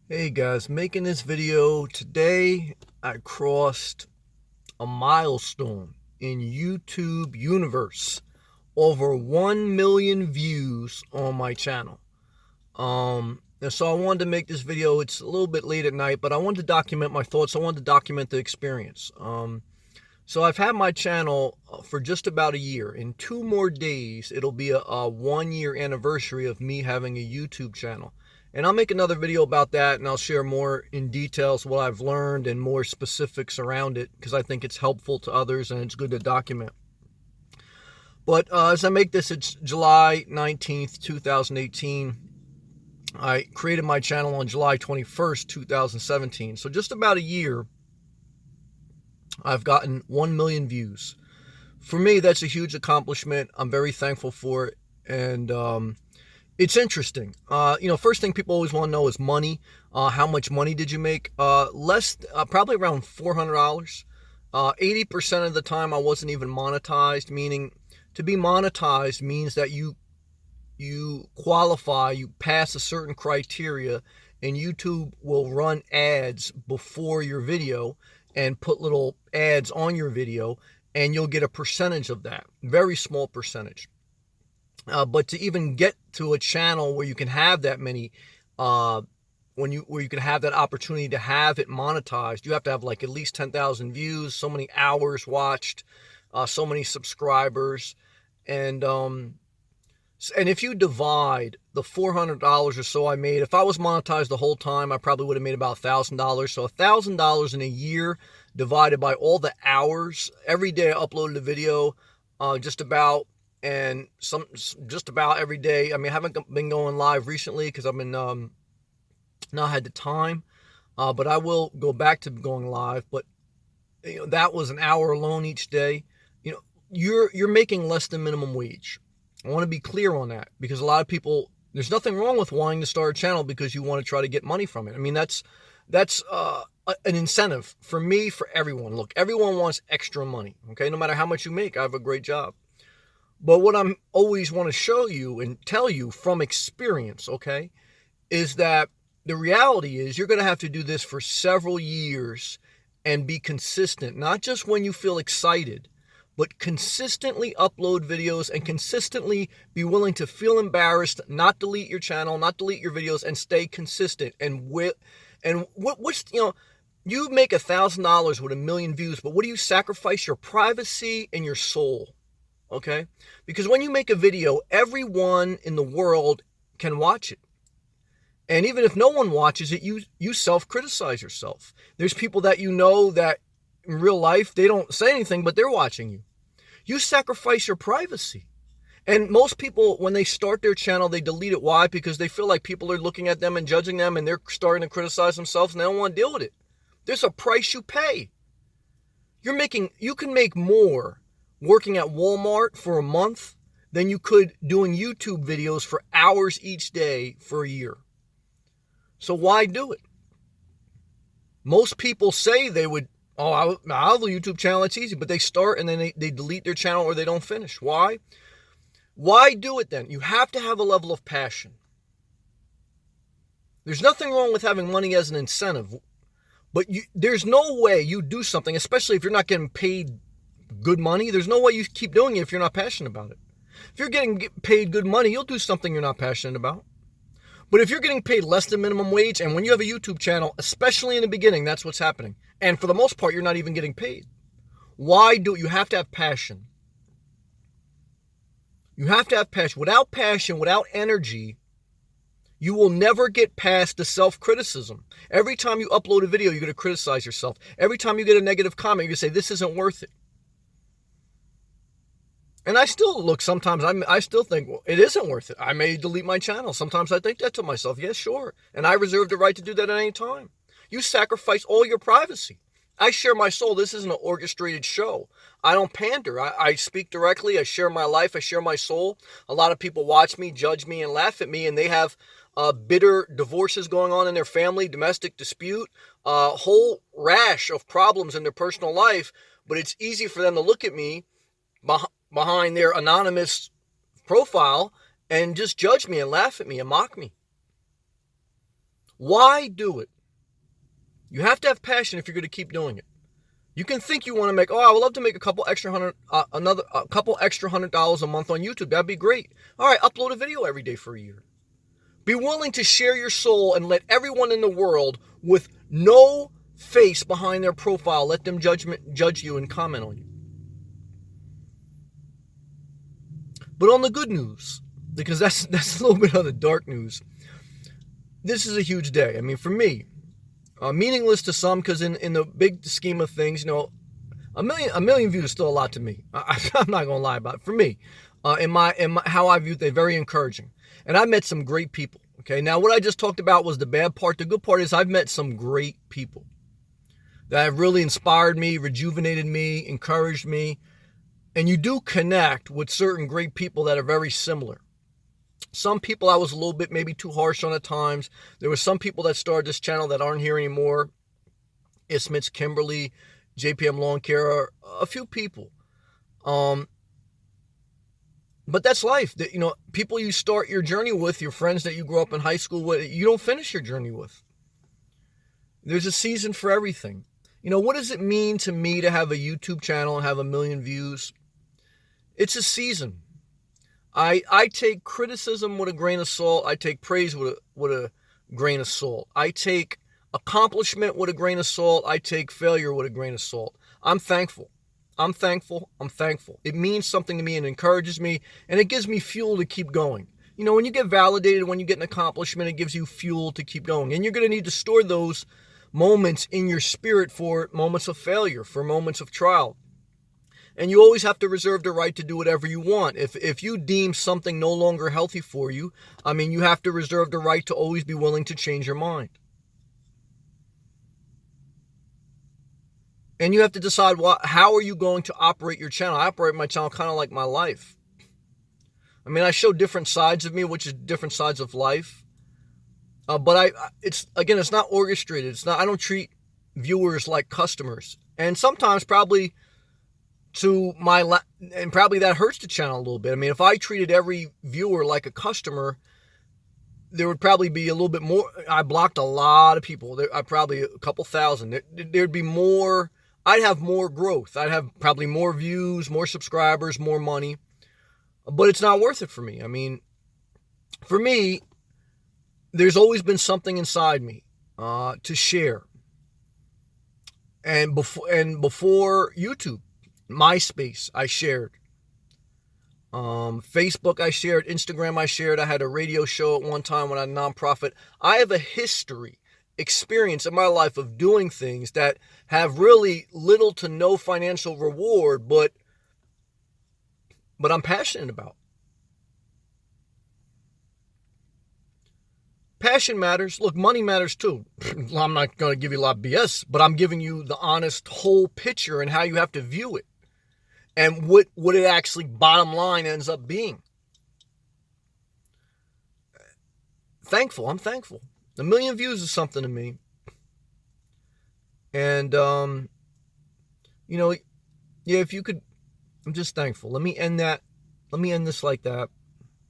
Hey guys, making this video today. I crossed a milestone in YouTube universe. Over 1 million views on my channel. And so I wanted to make this video. It's a little bit late at night, but I wanted to document my thoughts. I wanted to document the experience. So I've had my channel for just about a year. In 2 more days, it'll be a 1 year anniversary of me having a YouTube channel. And I'll make another video about that, and I'll share more in details what I've learned and more specifics around it, because I think it's helpful to others and it's good to document. But as I make this, it's July 19th, 2018. I created my channel on July 21st, 2017. So just about a year, I've gotten 1 million views. For me, that's a huge accomplishment. I'm very thankful for it. And it's interesting. First thing people always want to know is money. How much money did you make? Probably around $400. 80% of the time I wasn't even monetized, meaning to be monetized means that you qualify, you pass a certain criteria, and YouTube will run ads before your video and put little ads on your video, and you'll get a percentage of that. Very small percentage. But to even get to a channel where you can have that many, where you can have that opportunity to have it monetized, you have to have like at least 10,000 views, so many hours watched, so many subscribers, and if you divide the $400 or so I made, if I was monetized the whole time, I probably would have made about $1,000. So $1,000 in a year divided by all the hours. Every day I uploaded a video, just about every day. I mean, I haven't been going live recently because I've been not had the time, but I will go back to going live. But that was an hour alone each day. You're making less than minimum wage. I want to be clear on that, because a lot of people, there's nothing wrong with wanting to start a channel because you want to try to get money from it. I mean, that's an incentive for me, for everyone. Look, everyone wants extra money, okay? No matter how much you make, I have a great job. But what I'm always want to show you and tell you from experience, okay, is that the reality is you're going to have to do this for several years and be consistent, not just when you feel excited, but consistently upload videos and consistently be willing to feel embarrassed, not delete your channel, not delete your videos, and stay consistent. And you make $1,000 with 1 million views, but what do you sacrifice? Your privacy and your soul, okay? Because when you make a video, everyone in the world can watch it. And even if no one watches it, you self-criticize yourself. There's people that that in real life, they don't say anything, but they're watching you. You sacrifice your privacy. And most people, when they start their channel, they delete it. Why? Because they feel like people are looking at them and judging them, and they're starting to criticize themselves, and they don't want to deal with it. There's a price you pay. You can make more working at Walmart for a month than you could doing YouTube videos for hours each day for a year. So why do it? Most people say they would, I'll have a YouTube channel, it's easy. But they start and then they delete their channel, or they don't finish. Why? Why do it then? You have to have a level of passion. There's nothing wrong with having money as an incentive. But there's no way you do something, especially if you're not getting paid good money. There's no way you keep doing it if you're not passionate about it. If you're getting paid good money, you'll do something you're not passionate about. But if you're getting paid less than minimum wage, and when you have a YouTube channel, especially in the beginning, that's what's happening. And for the most part, you're not even getting paid. Why do it? You have to have passion. You have to have passion. Without passion, without energy, you will never get past the self-criticism. Every time you upload a video, you're going to criticize yourself. Every time you get a negative comment, you're going to say, this isn't worth it. And I still look, sometimes I still think, well, it isn't worth it. I may delete my channel. Sometimes I think that to myself. Yes, sure. And I reserve the right to do that at any time. You sacrifice all your privacy. I share my soul. This isn't an orchestrated show. I don't pander. I speak directly. I share my life. I share my soul. A lot of people watch me, judge me, and laugh at me, and they have bitter divorces going on in their family, domestic dispute, a whole rash of problems in their personal life. But it's easy for them to look at me behind their anonymous profile and just judge me and laugh at me and mock me. Why do it? You have to have passion if you're going to keep doing it. You can think you want to make, I would love to make a couple extra $100 a month on YouTube. That'd be great. All right, upload a video every day for a year. Be willing to share your soul and let everyone in the world with no face behind their profile, let them judge you and comment on you. But on the good news, because that's a little bit of the dark news, this is a huge day. I mean, for me, meaningless to some, because in the big scheme of things, a million views is still a lot to me. I'm not gonna lie about it. For me, in my how I view it, they're very encouraging, and I've met some great people. Okay, now what I just talked about was the bad part. The good part is I've met some great people that have really inspired me, rejuvenated me, encouraged me, and you do connect with certain great people that are very similar. Some people I was a little bit maybe too harsh on at times. There were some people that started this channel that aren't here anymore. Ismits, Kimberly, JPM Lawn Care, a few people. But that's life. People you start your journey with, your friends that you grew up in high school with, you don't finish your journey with. There's a season for everything. What does it mean to me to have a YouTube channel and have 1 million views? It's a season. I take criticism with a grain of salt. I take praise with a grain of salt. I take accomplishment with a grain of salt. I take failure with a grain of salt. I'm thankful. I'm thankful. It means something to me and encourages me, and it gives me fuel to keep going. When you get validated, when you get an accomplishment, it gives you fuel to keep going. And you're going to need to store those moments in your spirit for moments of failure, for moments of trial. And you always have to reserve the right to do whatever you want. If you deem something no longer healthy for you, you have to reserve the right to always be willing to change your mind. And you have to decide how are you going to operate your channel. I operate my channel kind of like my life. I show different sides of me, which is different sides of life. But it's not orchestrated. I don't treat viewers like customers. And sometimes probably probably that hurts the channel a little bit. If I treated every viewer like a customer, there would probably be a little bit more. I blocked a lot of people. I probably a couple thousand. There'd be more. I'd have more growth. I'd have probably more views, more subscribers, more money. But it's not worth it for me. For me, there's always been something inside me to share. And before YouTube, MySpace, I shared. Facebook, I shared. Instagram, I shared. I had a radio show at one time when I had a nonprofit. I have a experience in my life of doing things that have really little to no financial reward, but I'm passionate about. Passion matters. Look, money matters too. I'm not going to give you a lot of BS, but I'm giving you the honest whole picture and how you have to view it and what it actually bottom line ends up being. I'm thankful. 1 million views is something to me. And, if you could, I'm just thankful. Let me end this like that,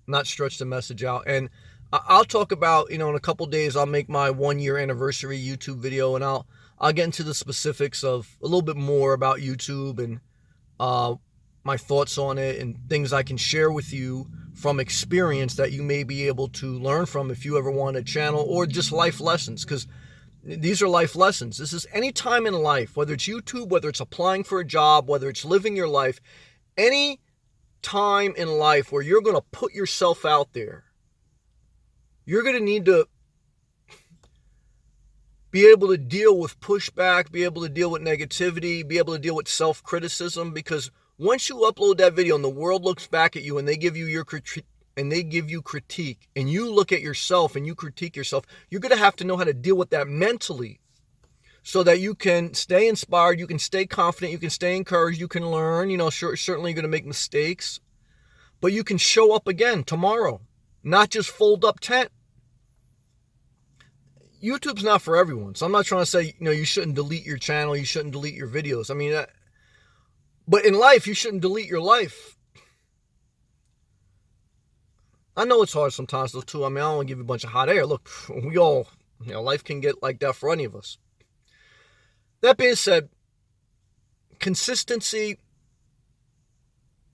not stretch the message out. And I'll talk about, in a couple days, I'll make my 1-year anniversary YouTube video, and I'll get into the specifics of a little bit more about YouTube and my thoughts on it and things I can share with you from experience that you may be able to learn from if you ever want a channel, or just life lessons, because these are life lessons. This is any time in life, whether it's YouTube, whether it's applying for a job, whether it's living your life, any time in life where you're going to put yourself out there, you're going to need to be able to deal with pushback, be able to deal with negativity, be able to deal with self-criticism, because once you upload that video and the world looks back at you and they give you critique, and you look at yourself and you critique yourself, you're going to have to know how to deal with that mentally so that you can stay inspired, you can stay confident, you can stay encouraged, you can learn. Certainly you're going to make mistakes, but you can show up again tomorrow, not just fold up tent. YouTube's not for everyone. So I'm not trying to say, you shouldn't delete your channel, you shouldn't delete your videos. But in life, you shouldn't delete your life. I know it's hard sometimes, though, too. I don't want to give you a bunch of hot air. Look, we all Life can get like that for any of us. That being said, consistency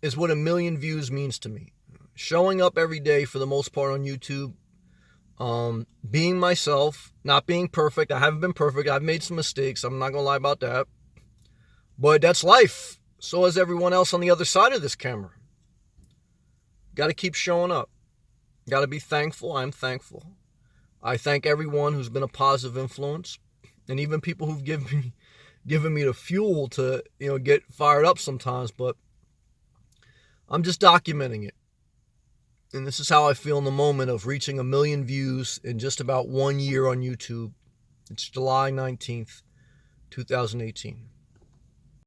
is what 1 million views means to me. Showing up every day for the most part on YouTube, being myself, not being perfect. I haven't been perfect. I've made some mistakes. I'm not going to lie about that. But that's life. So is everyone else on the other side of this camera. Got to keep showing up. Got to be thankful. I'm thankful. I thank everyone who's been a positive influence, and even people who've given me the fuel to, get fired up sometimes. But I'm just documenting it. And this is how I feel in the moment of reaching 1 million views in just about 1 year on YouTube. It's July 19th, 2018.